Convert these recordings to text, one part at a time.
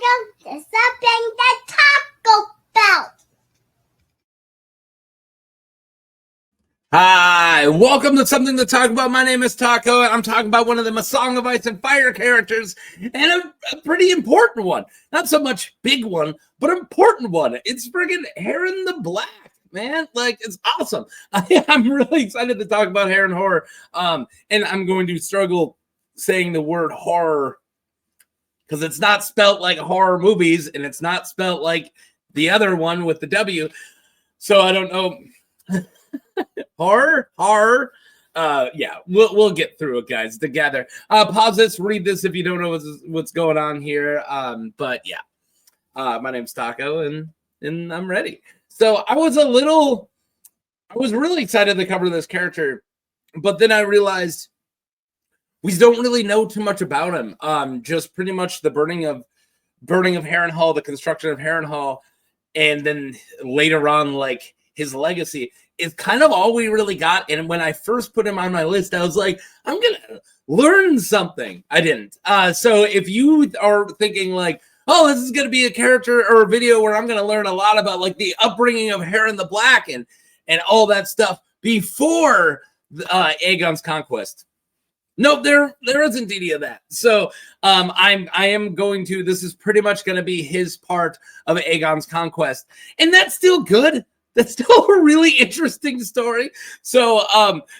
welcome to something to talk about. Hi, welcome to Something to Talk About. My name is Taco, and I'm talking about one of the Song of Ice and Fire characters, and a pretty important one. Not so much big one, but important one. It's friggin' Harren the Black, man. Like, it's awesome. I'm really excited to talk about Harren Hoare, and I'm going to struggle saying the word horror because it's not spelt like horror movies, and it's not spelt like the other one with the W, so I don't know. Horror. Yeah, we'll get through it, guys, together. Pause this, read this if you don't know what's going on here. But yeah, my name's Taco, and I'm ready. So I was really excited to cover this character, but then I realized we don't really know too much about him. Just pretty much the burning of Harrenhal, the construction of Harrenhal, and then later on, like, his legacy is kind of all we really got. And when I first put him on my list, I was like, I'm gonna learn something. I didn't. So if you are thinking like, oh, this is gonna be a character or a video where I'm gonna learn a lot about like the upbringing of Harren the Black and all that stuff before Aegon's conquest, nope, there isn't any of that. So I am going to, this is pretty much going to be his part of Aegon's conquest, and that's still good. That's still a really interesting story. So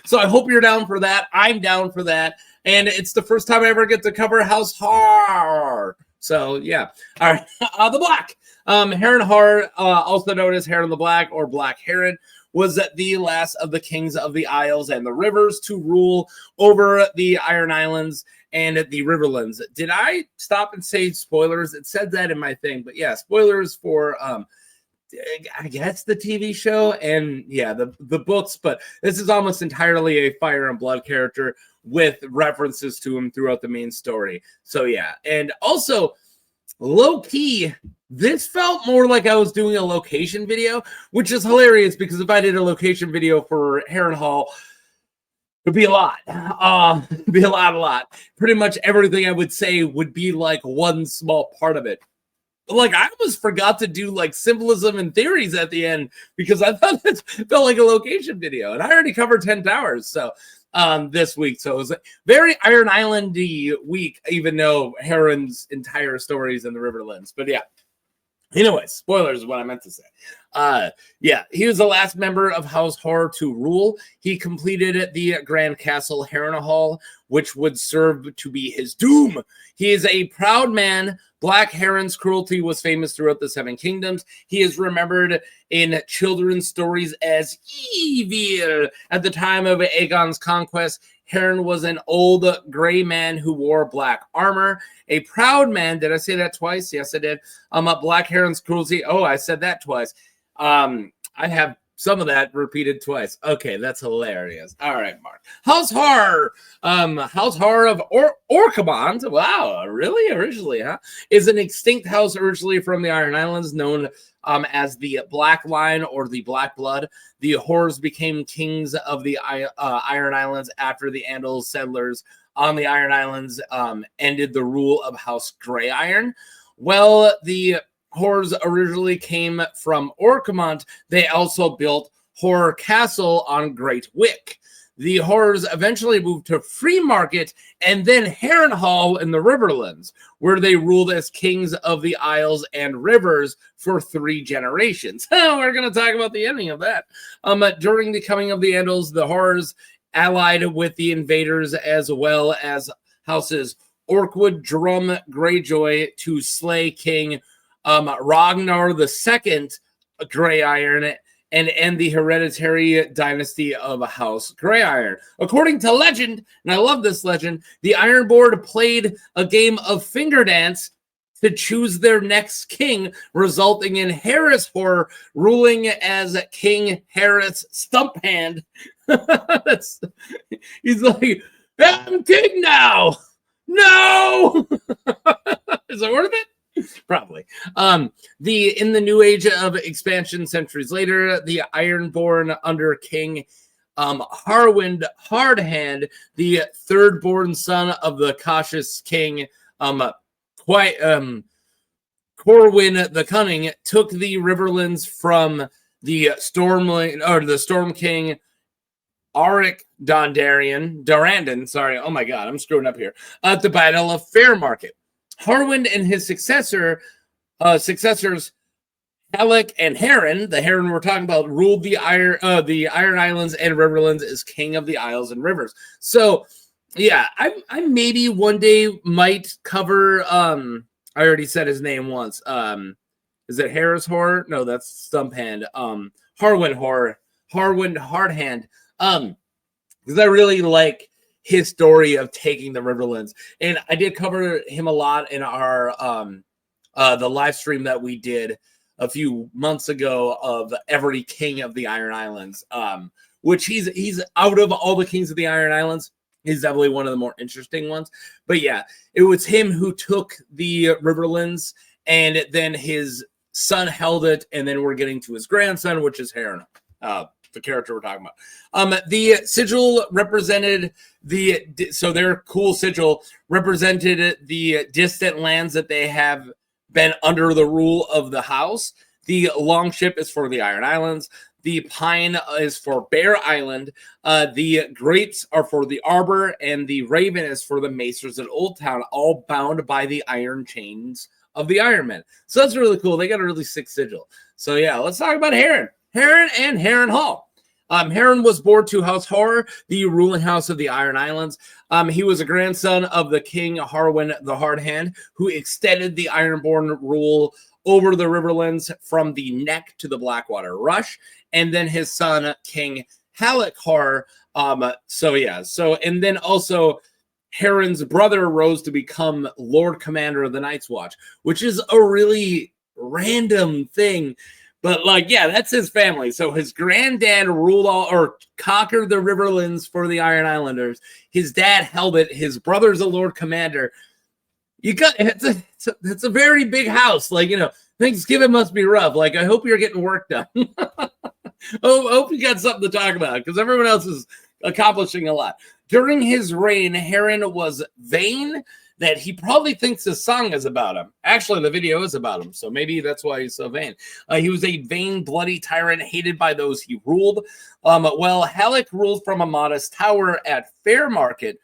so I hope you're down for that. I'm down for that, and it's the first time I ever get to cover House Hoare. So yeah, all right. The Black, Harren Hoare, also known as Harren the Black or Black Harren, was the last of the kings of the Isles and the rivers to rule over the Iron Islands and the riverlands. Did I stop and say spoilers? It said that in my thing, but yeah, spoilers for I guess the TV show and yeah, the books, but this is almost entirely a Fire and Blood character with references to him throughout the main story. So yeah, and also low key, this felt more like I was doing a location video, which is hilarious because if I did a location video for Harrenhal, it'd be a lot. It'd be a lot. Pretty much everything I would say would be like one small part of it. Like, I almost forgot to do like symbolism and theories at the end because I thought it felt like a location video, and I already covered 10 towers. So this week, so it was a very Iron Island-y week, even though Harren's entire story is in the Riverlands. But yeah. Anyways, spoilers is what I meant to say. Yeah, he was the last member of House Hoare to rule. He completed the Grand Castle Harrenhal, which would serve to be his doom. He is a proud man. Black Harren's cruelty was famous throughout the Seven Kingdoms. He is remembered in children's stories as evil. At the time of Aegon's conquest, Harren was an old gray man who wore black armor. A proud man. Did I say that twice? Yes, I did. Black Harren's cruelty. Oh, I said that twice. I have some of that repeated twice. Okay, that's hilarious. All right, Mark. House Hoare. House Hoare of Orcamont. Wow, really? Originally, huh? Is an extinct house originally from the Iron Islands, known as the Black Line or the Black Blood. The Hoares became kings of the Iron Islands after the Andal settlers on the Iron Islands ended the rule of House Grey Iron. Well, the Hoares originally came from Orcamont. They also built Hoare Castle on Great Wick. The Hoares eventually moved to Freemarket and then Harrenhal in the Riverlands, where they ruled as kings of the Isles and Rivers for 3 generations. We're going to talk about the ending of that. During the coming of the Andals, the Hoares allied with the invaders as well as houses Orkwood, Drum, Greyjoy to slay King Ragnar II, Grey Iron, and end the hereditary dynasty of House Grey Iron. According to legend, and I love this legend, the Ironborn played a game of finger dance to choose their next king, resulting in Harren Hoare ruling as King Harris Stumphand. He's like, I'm king now. No. Is it worth it? Probably. In the new age of expansion centuries later, the Ironborn under King Harwin Hardhand, the third born son of the cautious king, Corwin the Cunning took the riverlands from the Storm King Auric Durandon, sorry, oh my god, I'm screwing up here, at the Battle of Fairmarket. Harwin and his successors, Alec and Harren, the Harren we're talking about, ruled the Iron Islands and Riverlands as king of the Isles and Rivers. So, yeah, I maybe one day might cover. I already said his name once. Is it Harris Hoare? No, that's Stumphand. Harren Hoare, Harren Hardhand. Because I really like his story of taking the Riverlands, and I did cover him a lot in our the live stream that we did a few months ago of every king of the Iron Islands, which he's out of all the kings of the Iron Islands, he's definitely one of the more interesting ones. But yeah, it was him who took the Riverlands, and then his son held it, and then we're getting to his grandson, which is Harren, the character we're talking about. The sigil represented their cool sigil represented the distant lands that they have been under the rule of the house. The longship is for the Iron Islands. The pine is for Bear Island. The grapes are for the Arbor, and the raven is for the Macers at Old Town, all bound by the iron chains of the Iron Men. So that's really cool. They got a really sick sigil. So yeah, let's talk about Harren. Harren and Harrenhal. Harren was born to House Hoare, the ruling house of the Iron Islands. He was a grandson of the King Harwin the Hardhand, who extended the Ironborn rule over the Riverlands from the Neck to the Blackwater Rush, and then his son King Halleck Hoare. And then also Harren's brother rose to become Lord Commander of the Night's Watch, which is a really random thing. But that's his family. So his granddad conquered the Riverlands for the Iron Islanders. His dad held it. His brother's a Lord Commander. It's a very big house. Thanksgiving must be rough. I hope you're getting work done. I hope you got something to talk about, because everyone else is accomplishing a lot. During his reign, Harren was vain, that he probably thinks his song is about him. Actually, the video is about him, so maybe that's why he's so vain. He was a vain, bloody tyrant, hated by those he ruled. While Halleck ruled from a modest tower at Fairmarket,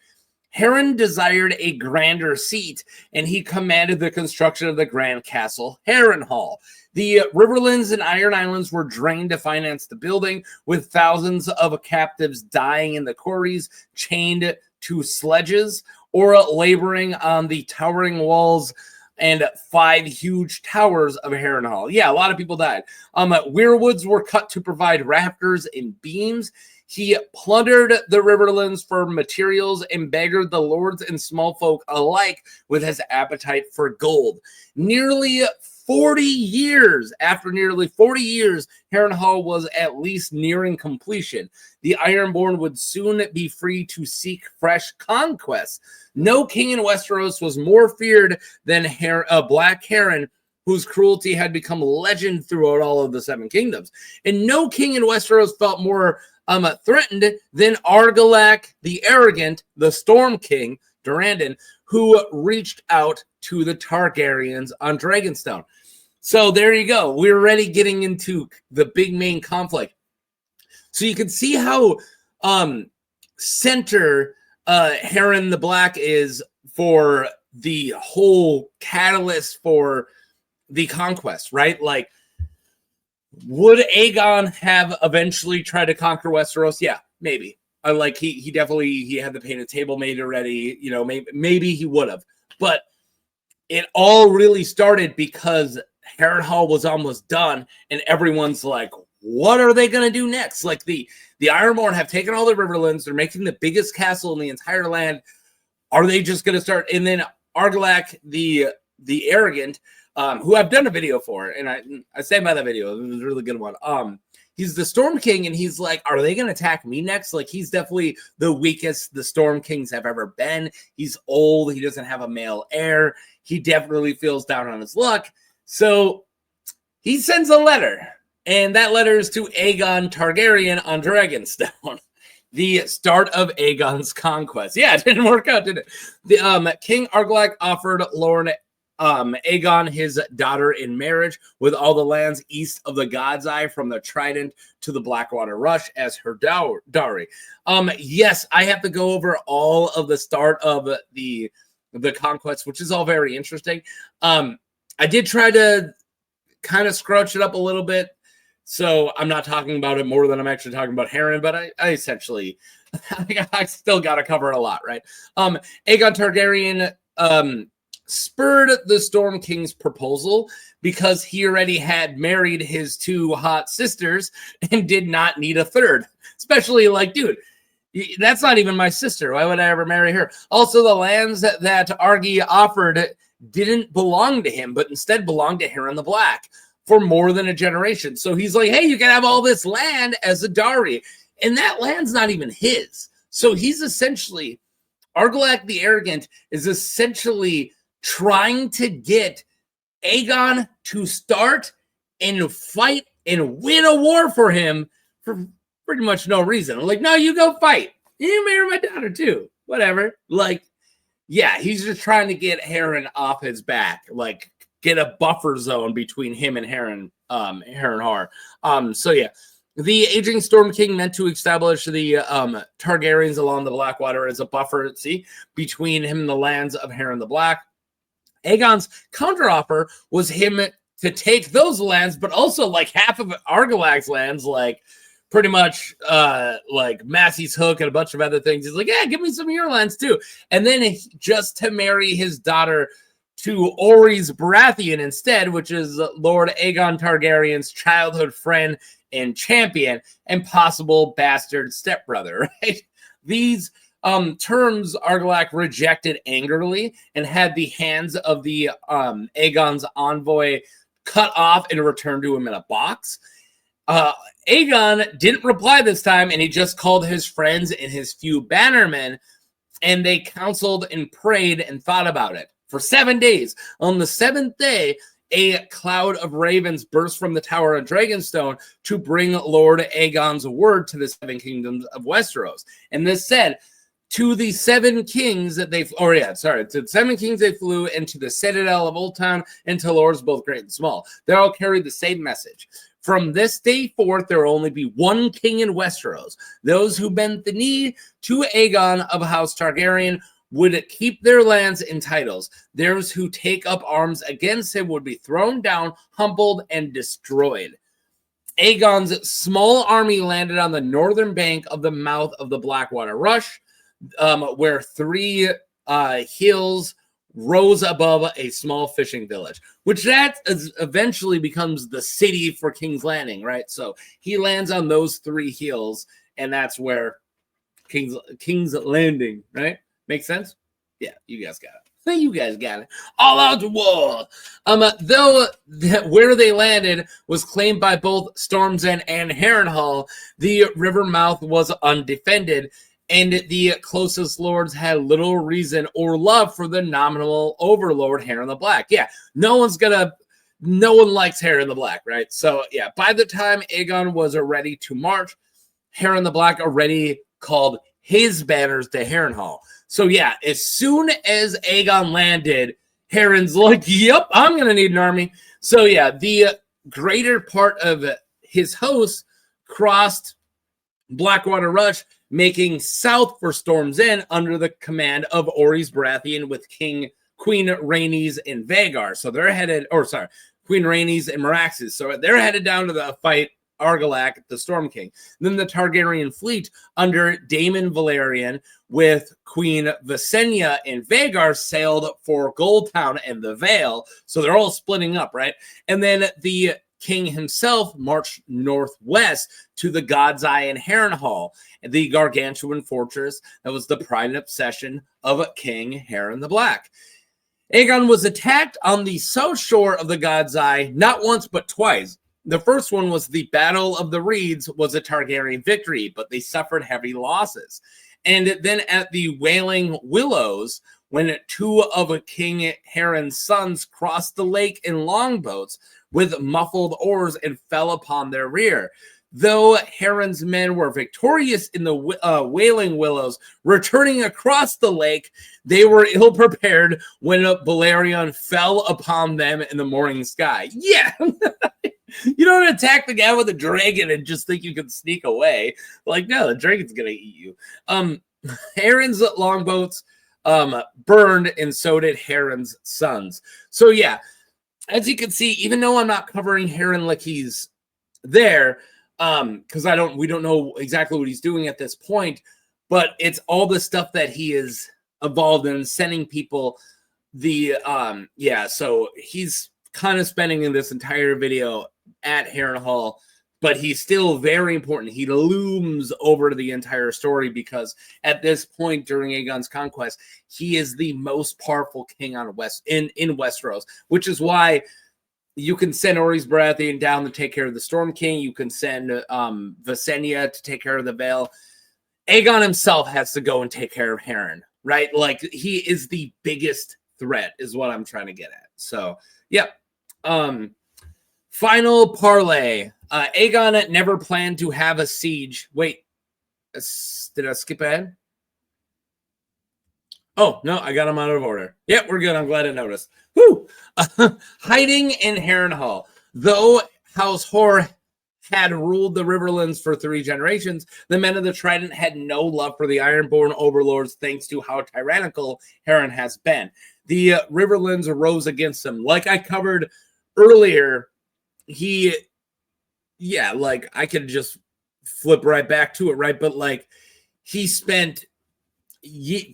Harren desired a grander seat, and he commanded the construction of the grand castle, Harrenhal. The Riverlands and Iron Islands were drained to finance the building, with thousands of captives dying in the quarries, chained to sledges, or laboring on the towering walls and 5 huge towers of Harrenhal. Yeah, a lot of people died. Weirwoods were cut to provide rafters and beams. He plundered the Riverlands for materials and beggared the lords and small folk alike with his appetite for gold. After nearly 40 years, Harrenhal was at least nearing completion. The Ironborn would soon be free to seek fresh conquests. No king in Westeros was more feared than Black Harren, whose cruelty had become legend throughout all of the Seven Kingdoms. And no king in Westeros felt more threatened than Argilac the Arrogant, the Storm King, Durandon, who reached out to the Targaryens on Dragonstone. So there you go. We're already getting into the big main conflict. So you can see how center Harren the Black is for the whole catalyst for the conquest, right? Would Aegon have eventually tried to conquer Westeros? Yeah, maybe. He definitely had the painted table made already. Maybe he would have. But it all really started because Harrenhal was almost done, and everyone's like, what are they going to do next? The Ironborn have taken all the Riverlands. They're making the biggest castle in the entire land. Are they just going to start? And then Argilac the Arrogant, who I've done a video for, and I stand by that video. It was a really good one. He's the Storm King, and he's like, are they going to attack me next? He's definitely the weakest the Storm Kings have ever been. He's old. He doesn't have a male heir. He definitely feels down on his luck. So he sends a letter, and that letter is to Aegon Targaryen on Dragonstone. The start of Aegon's conquest. Yeah, it didn't work out, did it? The King Argilac offered Lord Aegon his daughter in marriage with all the lands east of the God's Eye from the Trident to the Blackwater Rush as her dowry. Yes, I have to go over all of the start of the conquest, which is all very interesting. I did try to kind of scrunch it up a little bit, so I'm not talking about it more than I'm actually talking about Harren, but I essentially I still got to cover a lot, right? Aegon Targaryen spurred the Storm King's proposal because he already had married his two hot sisters and did not need a third. Especially like, dude, that's not even my sister. Why would I ever marry her? Also, the lands that Argy offered didn't belong to him, but instead belonged to Harren the Black for more than a generation. So he's like, hey, you can have all this land as a dowry. And that land's not even his. So he's essentially, Argilac the Arrogant is essentially trying to get Aegon to start and fight and win a war for him for pretty much no reason. I'm like, no, you go fight. You marry my daughter too. Whatever. Like, yeah, he's just trying to get Harren off his back. Like, get a buffer zone between him and Harren Hoare. So yeah. The aging Storm King meant to establish the Targaryens along the Blackwater as a buffer, between him and the lands of Harren the Black. Aegon's counteroffer was him to take those lands, but also like half of Argilac's lands, like pretty much like Massey's Hook and a bunch of other things. He's like, yeah, give me some of your lands too. And then just to marry his daughter to Orys Baratheon instead, which is Lord Aegon Targaryen's childhood friend and champion and possible bastard stepbrother, right? These terms Argilac rejected angrily and had the hands of the Aegon's envoy cut off and returned to him in a box. Aegon didn't reply this time, and he just called his friends and his few bannermen, and they counseled and prayed and thought about it for 7 days. On the seventh day, a cloud of ravens burst from the Tower of Dragonstone to bring Lord Aegon's word to the seven kingdoms of Westeros. And this said, to the seven kings that to the seven kings they flew, and to the citadel of Old Town, and to lords both great and small. They all carried the same message. From this day forth, there will only be one king in Westeros. Those who bend the knee to Aegon of House Targaryen would keep their lands and titles. Those who take up arms against him would be thrown down, humbled, and destroyed. Aegon's small army landed on the northern bank of the mouth of the Blackwater Rush, where three hills rose above a small fishing village, which that eventually becomes the city for King's Landing, right? So he lands on those three hills, and that's where King's Landing, right? Make sense? Yeah, you guys got it. You guys got it. All out to war. Though where they landed was claimed by both Storm's End and Harrenhal, the river mouth was undefended, and the closest lords had little reason or love for the nominal overlord Harren the Black. Yeah, no one likes Harren the Black, right? So yeah, by the time Aegon was ready to march, Harren the Black already called his banners to Harrenhal. So yeah, as soon as Aegon landed, Harren's like, yep, I'm going to need an army. So yeah, the greater part of his hosts crossed Blackwater Rush, making south for Storm's End under the command of Orys Baratheon with Queen Rhaenys and Vhagar. So they're headed, Queen Rhaenys and Meraxes. So they're headed down to the fight Argilac, the Storm King. Then the Targaryen fleet under Daemon Balerion with Queen Visenya and Vhagar sailed for Goldtown and the Vale. So they're all splitting up, right? And then the king himself marched northwest to the God's Eye and Harrenhal, the gargantuan fortress that was the pride and obsession of King Harren the Black. Aegon was attacked on the south shore of the God's Eye not once but twice. The first one was the Battle of the Reeds, was a Targaryen victory, but they suffered heavy losses. And then at the Wailing Willows, when two of King Harren's sons crossed the lake in longboats with muffled oars and fell upon their rear. Though Harren's men were victorious in the Wailing Willows, returning across the lake, they were ill-prepared when Balerion fell upon them in the morning sky. Yeah! You don't attack the guy with a dragon and just think you can sneak away. Like, no, the dragon's going to eat you. Harren's longboats burned, and so did Harren's sons. So, yeah, as you can see, even though I'm not covering Harren like he's there, because we don't know exactly what he's doing at this point, but it's all the stuff that he is involved in, sending people so he's kind of spending in this entire video at Harrenhal, but he's still very important. He looms over the entire story because at this point during Aegon's conquest, he is the most powerful king on in Westeros, which is why you can send Orys Baratheon down to take care of the Storm King. You can send Visenya to take care of the Vale. Aegon himself has to go and take care of Harren, right? Like, he is the biggest threat, is what I'm trying to get at. So, yep. Final parlay. Aegon never planned to have a siege. Wait, did I skip ahead? Oh, no, I got him out of order. Yep, we're good. I'm glad I noticed. Whew. Hiding in Harrenhal. Though House Hoare had ruled the Riverlands for 3 generations, the men of the Trident had no love for the Ironborn overlords thanks to how tyrannical Harren has been. The Riverlands arose against him. Like I covered earlier, I could just flip right back to it, right? But like, he spent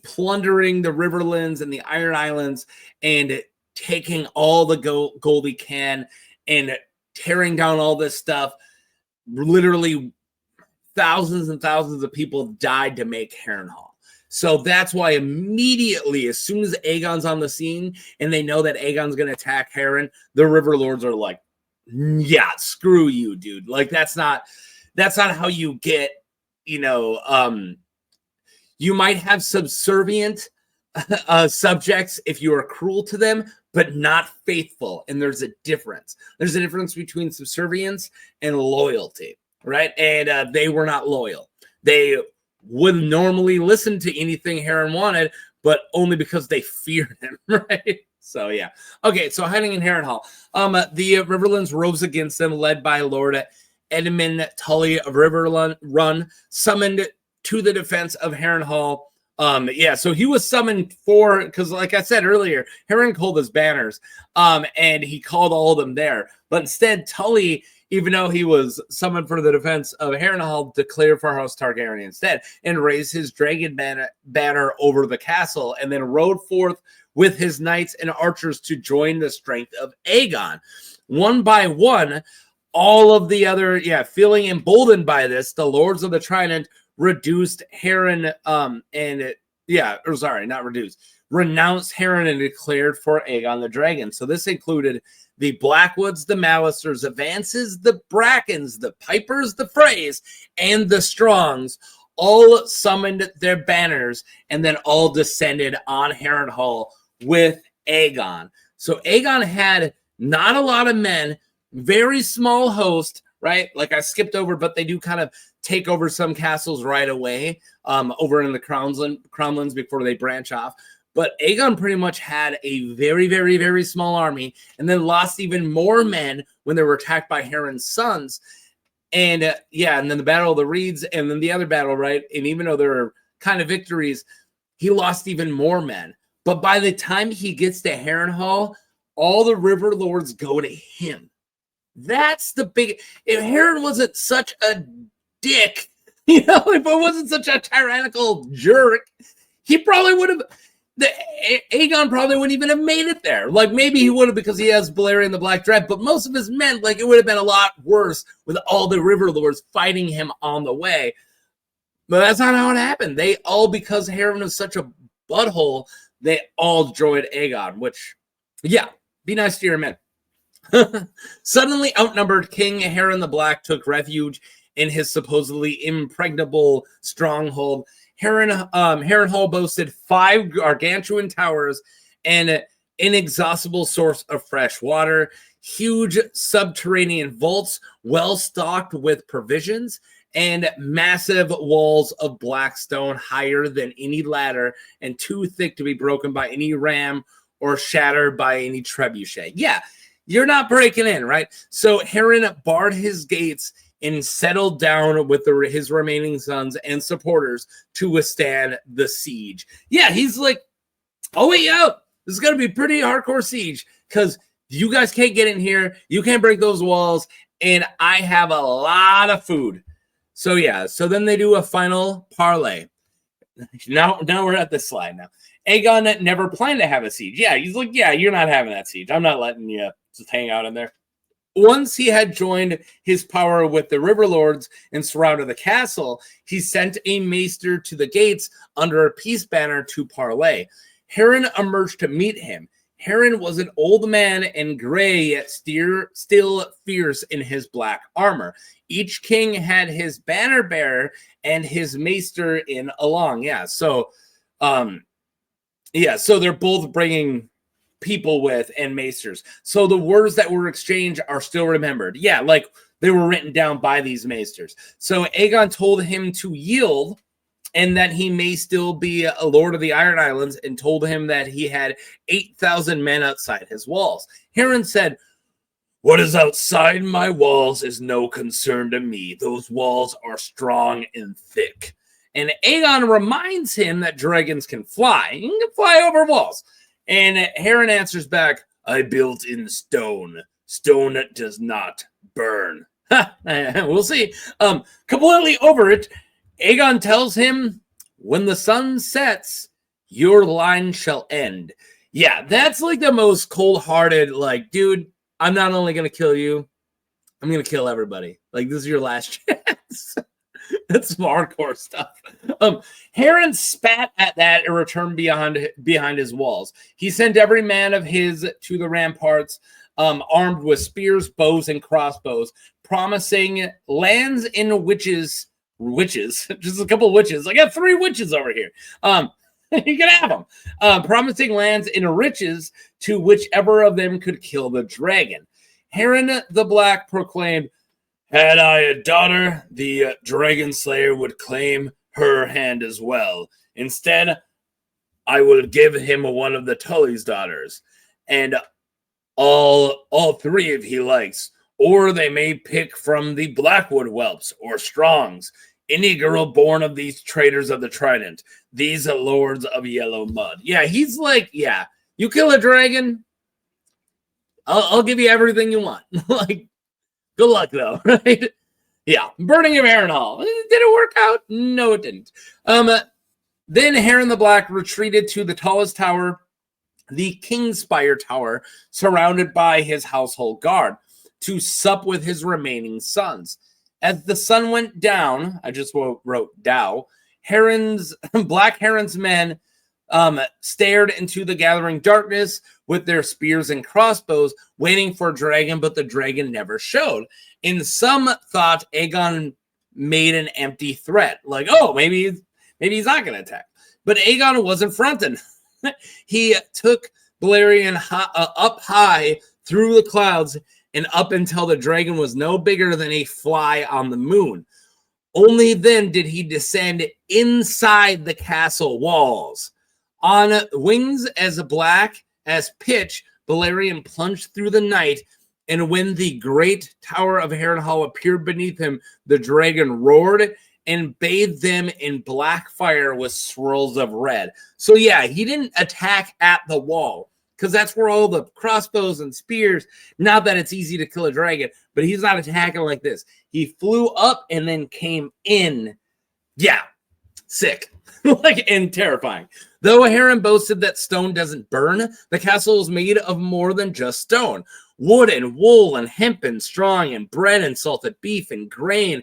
plundering the Riverlands and the Iron Islands and taking all the gold he can and tearing down all this stuff. Literally thousands and thousands of people died to make Harrenhal. So that's why immediately, as soon as Aegon's on the scene and they know that Aegon's going to attack Harren, the River Lords are like, yeah, screw you, dude. Like, that's not how you get, you might have subservient subjects if you are cruel to them, but not faithful. And there's a difference. There's a difference between subservience and loyalty, right? And they were not loyal. They would normally listen to anything Harren wanted, but only because they feared him, right? So, yeah. Okay, so hiding in Harrenhal. The Riverlands rose against them, led by Lord Edmund Tully of Run, summoned to the defense of Harrenhal. So he was summoned because like I said earlier, Harren called his banners, and he called all of them there. But instead, Tully, even though he was summoned for the defense of Harrenhal, declared for House Targaryen instead and raised his dragon banner over the castle and then rode forth with his knights and archers to join the strength of Aegon. One by one, all of the other, feeling emboldened by this, the Lords of the Trident reduced Harren, renounced Harren and declared for Aegon the Dragon. So this included the Blackwoods, the Mallisters, the Vances, the Brackens, the Pipers, the Freys, and the Strongs, all summoned their banners and then all descended on Harrenhal with Aegon. So Aegon had not a lot of men, very small host, right? Like I skipped over, but they do kind of take over some castles right away over in the Crownlands before they branch off. But Aegon pretty much had a very, very, very small army and then lost even more men when they were attacked by Harren's sons. And and then the Battle of the Reeds and then the other battle, right? And even though there were kind of victories, he lost even more men. But by the time he gets to Harrenhal, all the River Lords go to him. That's the big... If Harren wasn't such a dick, if it wasn't such a tyrannical jerk, he probably would have... Aegon probably wouldn't even have made it there. Like, maybe he would have because he has Balerion the Black Dread, but most of his men, like, it would have been a lot worse with all the River Lords fighting him on the way. But that's not how it happened. They all, because Harren was such a butthole, they all joined Aegon, which, be nice to your men. Suddenly outnumbered, King Harren the Black took refuge in his supposedly impregnable stronghold. Harrenhal boasted 5 gargantuan towers and an inexhaustible source of fresh water. huge subterranean vaults, well stocked with provisions, and massive walls of black stone higher than any ladder and too thick to be broken by any ram or shattered by any trebuchet. Yeah, you're not breaking in, right? So Harren barred his gates and settled down with his remaining sons and supporters to withstand the siege. Yeah, he's like, oh, wait, out. This is going to be a pretty hardcore siege because you guys can't get in here. You can't break those walls. And I have a lot of food. So, yeah. So then they do a final parley. Now we're at this slide now. Aegon never planned to have a siege. Yeah, he's like, yeah, you're not having that siege. I'm not letting you just hang out in there. Once he had joined his power with the river lords and surrounded the castle, he sent a maester to the gates under a peace banner to parley. Harren emerged to meet him. Harren was an old man and gray, yet still fierce in his black armor. Each king had his banner bearer and his maester in along. So they're both bringing people with and maesters. So the words that were exchanged are still remembered. Yeah, like they were written down by these maesters. So Aegon told him to yield and that he may still be a lord of the Iron Islands, and told him that he had 8,000 men outside his walls. Harren said, "What is outside my walls is no concern to me. Those walls are strong and thick." And Aegon reminds him that dragons can fly. You can fly over walls. And Harren answers back, "I built in stone. Stone does not burn." We'll see. Completely over it, Aegon tells him, "When the sun sets, your line shall end." Yeah, that's like the most cold-hearted, like, dude, I'm not only going to kill you, I'm going to kill everybody. Like, this is your last chance. That's some hardcore stuff. Harren spat at that and returned behind his walls. He sent every man of his to the ramparts, armed with spears, bows, and crossbows, promising lands in witches, just a couple of witches. I got 3 witches over here. You can have them. Promising lands in riches to whichever of them could kill the dragon. Harren the Black proclaimed, "Had I a daughter, the dragon slayer would claim her hand as well. Instead, I will give him one of the Tully's daughters, and all 3 if he likes. Or they may pick from the Blackwood whelps or Strongs. Any girl born of these traders of the Trident, these are lords of yellow mud." Yeah, he's like, yeah, you kill a dragon, I'll give you everything you want. Like, good luck, though, right? Yeah, burning of Harrenhal. Did it work out? No, it didn't. Then Harren the Black retreated to the tallest tower, the Kingspire Tower, surrounded by his household guard, to sup with his remaining sons. As the sun went down, I just wrote Dow, Black Harren's men stared into the gathering darkness with their spears and crossbows, waiting for a dragon, but the dragon never showed. And some thought Aegon made an empty threat, like, oh, maybe he's not going to attack. But Aegon wasn't fronting. He took Balerion up high through the clouds and up until the dragon was no bigger than a fly on the moon. Only then did he descend inside the castle walls. On wings as black as pitch, Balerion plunged through the night, and when the great tower of Harrenhal appeared beneath him, the dragon roared and bathed them in black fire with swirls of red. So yeah, he didn't attack at the wall, because that's where all the crossbows and spears, not that it's easy to kill a dragon, but he's not attacking like this. He flew up and then came in. Yeah, sick. Like, and terrifying. Though Harren boasted that stone doesn't burn, the castle is made of more than just stone. Wood and wool and hemp and straw and bread and salted beef and grain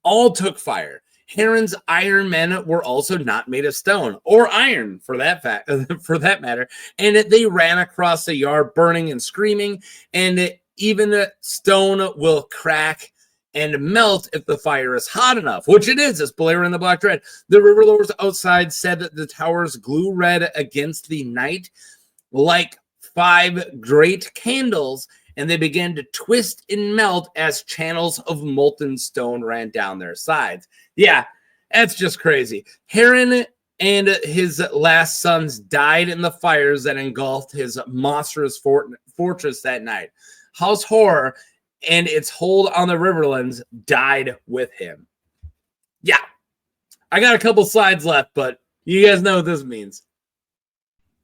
all took fire. Harren's iron men were also not made of stone or iron, for that matter, and they ran across the yard burning and screaming. And even stone will crack and melt if the fire is hot enough, which it is, as Balerion the Black dread. The river lords outside said that the towers glue red against the night like 5 great candles, and they began to twist and melt as channels of molten stone ran down their sides. Yeah, that's just crazy. Harren and his last sons died in the fires that engulfed his monstrous fortress that night. House Hoare and its hold on the riverlands died with him. Yeah, I got a couple slides left, but you guys know what this means.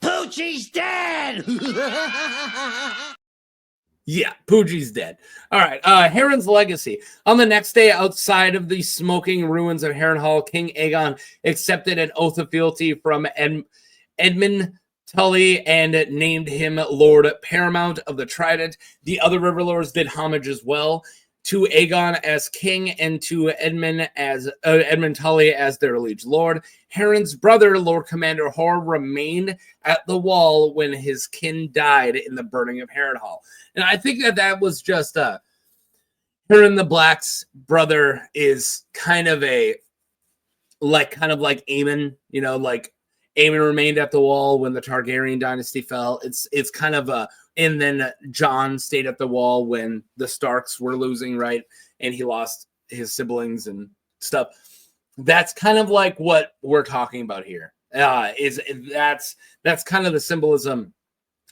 Poochie's dead! Yeah, Poochie's dead. All right, Harren's legacy. On the next day, outside of the smoking ruins of Harrenhal, King Aegon accepted an oath of fealty from Edmund Tully and named him Lord Paramount of the Trident. The other river lords did homage as well to Aegon as king and to Edmund Tully as their liege lord. Harren's brother, Lord Commander Hoare, remained at the wall when his kin died in the burning of Harrenhal. And I think that was just Harren the Black's brother is kind of like Aemon, you know, like Aemon remained at the wall when the Targaryen dynasty fell. It's kind of and then Jon stayed at the wall when the Starks were losing, right? And he lost his siblings and stuff. That's kind of like what we're talking about here. That's kind of the symbolism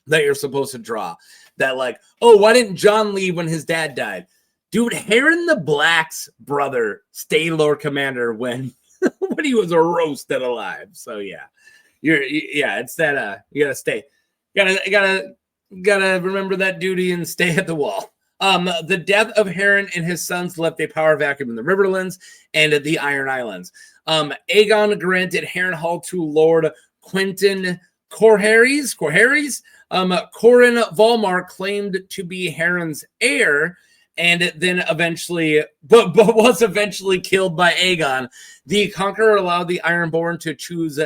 that you're supposed to draw. That like, oh, why didn't Jon leave when his dad died? Dude, Harren the Black's brother stayed Lord Commander when when he was roasted alive. So yeah, it's that you gotta stay, gotta remember that duty and stay at the wall. The death of Harren and his sons left a power vacuum in the Riverlands and the Iron Islands. Aegon granted Harrenhal to Lord Quentin Corharies. Corin Volmar claimed to be Harren's heir, and then eventually, but was eventually killed by Aegon. The Conqueror allowed the Ironborn to choose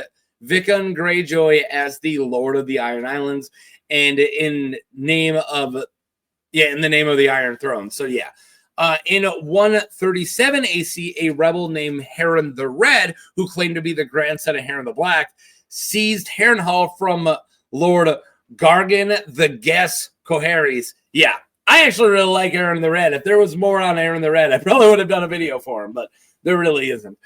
Vicon Greyjoy as the Lord of the Iron Islands, and in the name of the Iron Throne. So yeah. In 137 AC, a rebel named Harren the Red, who claimed to be the grandson of Harren the Black, seized Harrenhal from Lord Gargan the Guess Coharies. Yeah, I actually really like Harren the Red. If there was more on Harren the Red, I probably would have done a video for him, but there really isn't.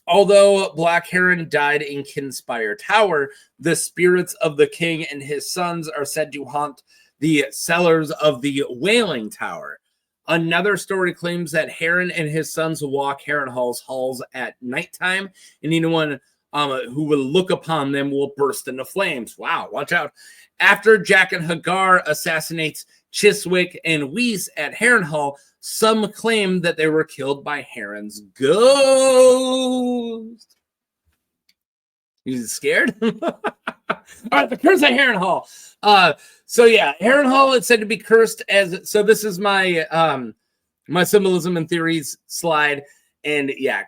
Although Black Harren died in Kinspire Tower, the spirits of the king and his sons are said to haunt the cellars of the Wailing Tower. Another story claims that Harren and his sons walk Harrenhal's halls at nighttime, and anyone who will look upon them will burst into flames. Wow, watch out. After Jaqen H'ghar assassinates Chiswick and Whis at Harrenhal, some claim that they were killed by Harren's ghost. You scared? All right, the curse of Harrenhal. So yeah, Harrenhal is said to be cursed as. So this is my my symbolism and theories slide, and yeah,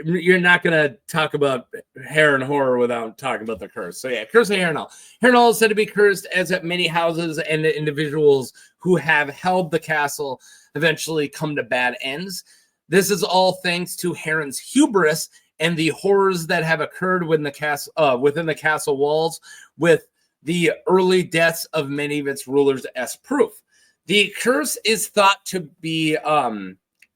you're not gonna talk about Harren Hoare without talking about the curse. So yeah, curse of Harrenhal. Harrenhal is said to be cursed as many houses and individuals who have held the castle eventually come to bad ends. This is all thanks to Harren's hubris and the horrors that have occurred within the castle walls, with the early deaths of many of its rulers as proof. The curse is thought to be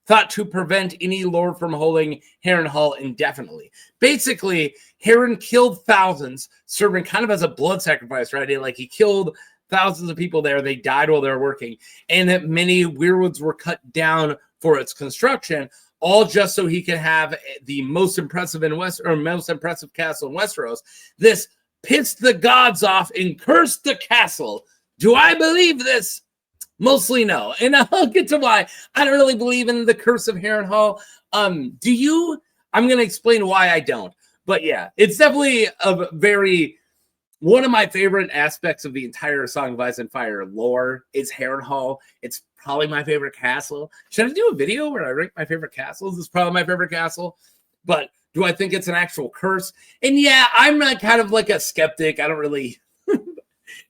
thought to prevent any lord from holding Harrenhal indefinitely. Basically, Harren killed thousands, serving kind of as a blood sacrifice, right? Like he killed thousands of people there. They died while they were working, and that many weirwoods were cut down for its construction, all just so he could have the most impressive castle in Westeros. This pissed the gods off and cursed the castle. Do I believe this? Mostly no. And I'll get to why. I don't really believe in the curse of Harrenhal. Do you? I'm going to explain why I don't. But yeah, it's definitely one of my favorite aspects of the entire Song of Ice and Fire lore is Harrenhal. It's probably my favorite castle. Should I do a video where I rank my favorite castles? It's probably my favorite castle. But do I think it's an actual curse? And yeah, I'm not kind of like a skeptic. I don't really,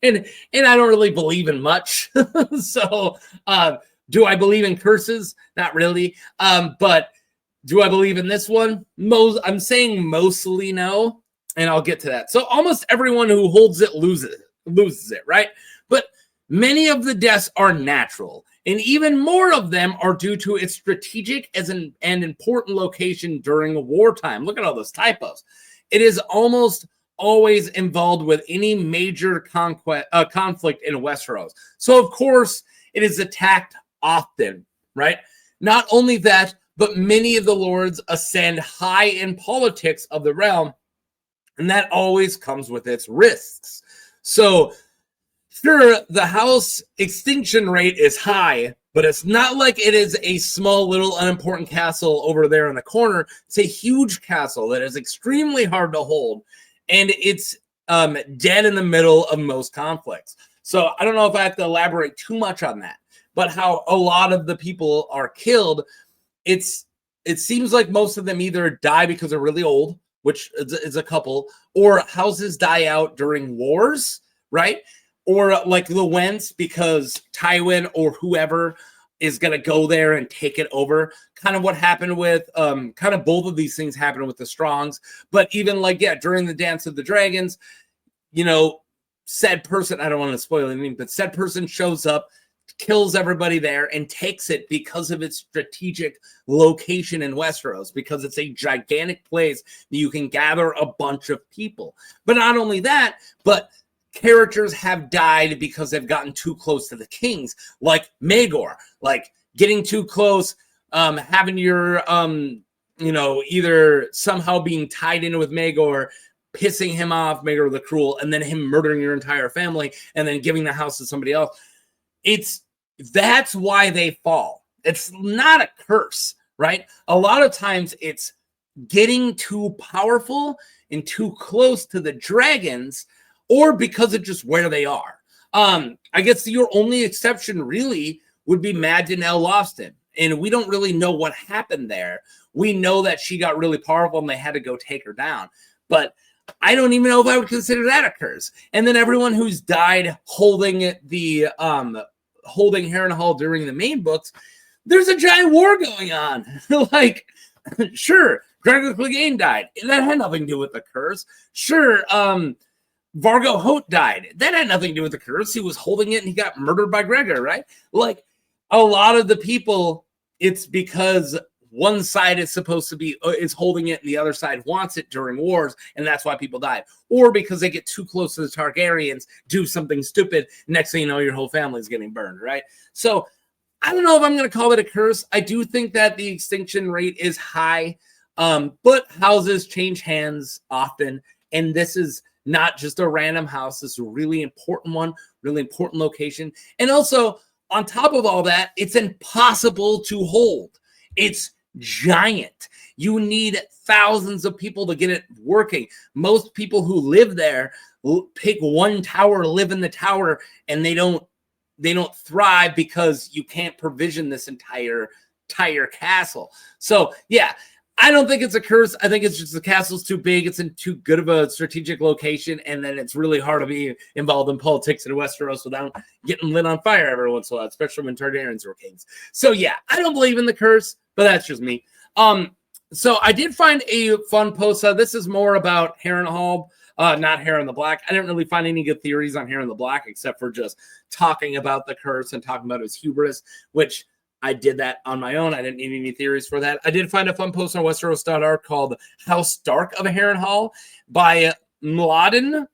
and I don't really believe in much. So do I believe in curses? Not really. But do I believe in this one? I'm saying mostly no. And I'll get to that. So almost everyone who holds it loses. loses it, right? But many of the deaths are natural, and even more of them are due to its strategic and important location during wartime. Look at all those typos. It is almost always involved with any major conflict in Westeros. So, of course, it is attacked often, right? Not only that, but many of the lords ascend high in politics of the realm, and that always comes with its risks. So, sure, the house extinction rate is high, but it's not like it is a small, little, unimportant castle over there in the corner. It's a huge castle that is extremely hard to hold, and it's dead in the middle of most conflicts. So I don't know if I have to elaborate too much on that, but how a lot of the people are killed, it seems like most of them either die because they're really old, which is a couple, or houses die out during wars, right? Or like the Wents, because Tywin or whoever is going to go there and take it over. Kind of what happened with, kind of both of these things happened with the Strongs. But even like, yeah, during the Dance of the Dragons, you know, said person, I don't want to spoil anything, but said person shows up, kills everybody there, and takes it because of its strategic location in Westeros, because it's a gigantic place that you can gather a bunch of people. But not only that, but characters have died because they've gotten too close to the kings, like Maegor, like getting too close, having your, either somehow being tied in with Maegor, pissing him off, Maegor the Cruel, and then him murdering your entire family and then giving the house to somebody else. That's why they fall. It's not a curse, right? A lot of times it's getting too powerful and too close to the dragons, or because of just where they are. I guess your only exception really would be Madden L. Lofton. And we don't really know what happened there. We know that she got really powerful and they had to go take her down. But I don't even know if I would consider that a curse. And then everyone who's died holding Harrenhal during the main books, there's a giant war going on. Like, sure, Gregor Clegane died. That had nothing to do with the curse. Sure, Vargo Hoat died. That had nothing to do with the curse. He was holding it and he got murdered by Gregor, right? Like, a lot of the people, it's because one side is supposed to be is holding it and the other side wants it during wars, and that's why people died. Or because they get too close to the Targaryens, do something stupid, next thing you know, your whole family's getting burned, right? So I don't know if I'm going to call it a curse. I do think that the extinction rate is high, but houses change hands often, and this is not just a random house. This is a really important one, really important location. And also, on top of all that, it's impossible to hold. It's giant. You need thousands of people to get it working. Most people who live there pick one tower, live in the tower, and they don't thrive because you can't provision this entire castle. So, yeah, I don't think it's a curse. I think it's just the castle's too big. It's in too good of a strategic location, and then it's really hard to be involved in politics in Westeros without getting lit on fire every once in a while, especially when Targaryens were kings. So yeah, I don't believe in the curse, but that's just me. So I did find a fun post. This is more about Harrenhal, not Harren the Black. I didn't really find any good theories on Harren the Black, except for just talking about the curse and talking about his hubris, which I did that on my own. I didn't need any theories for that. I did find a fun post on Westeros.art called House Stark of Harrenhal by Mladen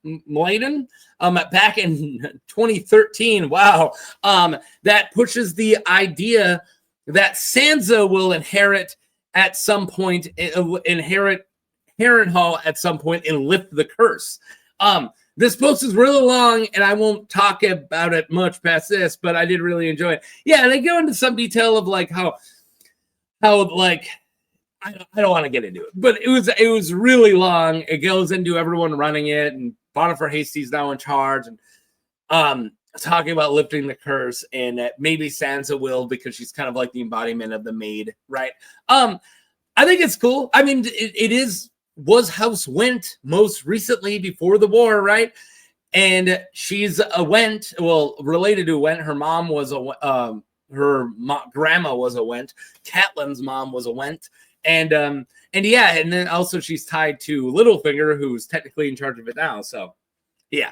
back in 2013. Wow. That pushes the idea that Sansa will inherit Harrenhal at some point and lift the curse. This post is really long, and I won't talk about it much past this, but I did really enjoy it. Yeah, they go into some detail of like how like I don't want to get into it, but it was really long. It goes into everyone running it, and Bonifer Hasty's now in charge, and talking about lifting the curse, and maybe Sansa will, because she's kind of like the embodiment of the maid, right? I think it's cool. I mean, it was House Went most recently before the war, right? And she's a Went, well, related to Went. Her mom was grandma was a Went. Catelyn's mom was a Went. And yeah, and then also she's tied to Littlefinger, who's technically in charge of it now. So yeah,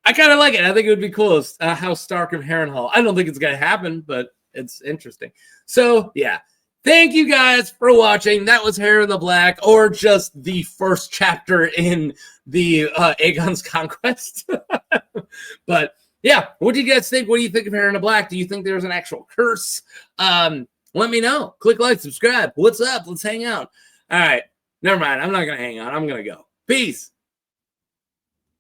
I kind of like it. I think it would be cool. House Stark of Harrenhal. I don't think it's going to happen, but it's interesting. So, yeah. Thank you guys for watching. That was Harren the Black, or just the first chapter in the Aegon's Conquest. But, yeah. What do you guys think? What do you think of Harren the Black? Do you think there's an actual curse? Let me know. Click like, subscribe. What's up? Let's hang out. All right. Never mind. I'm not going to hang out. I'm going to go. Peace.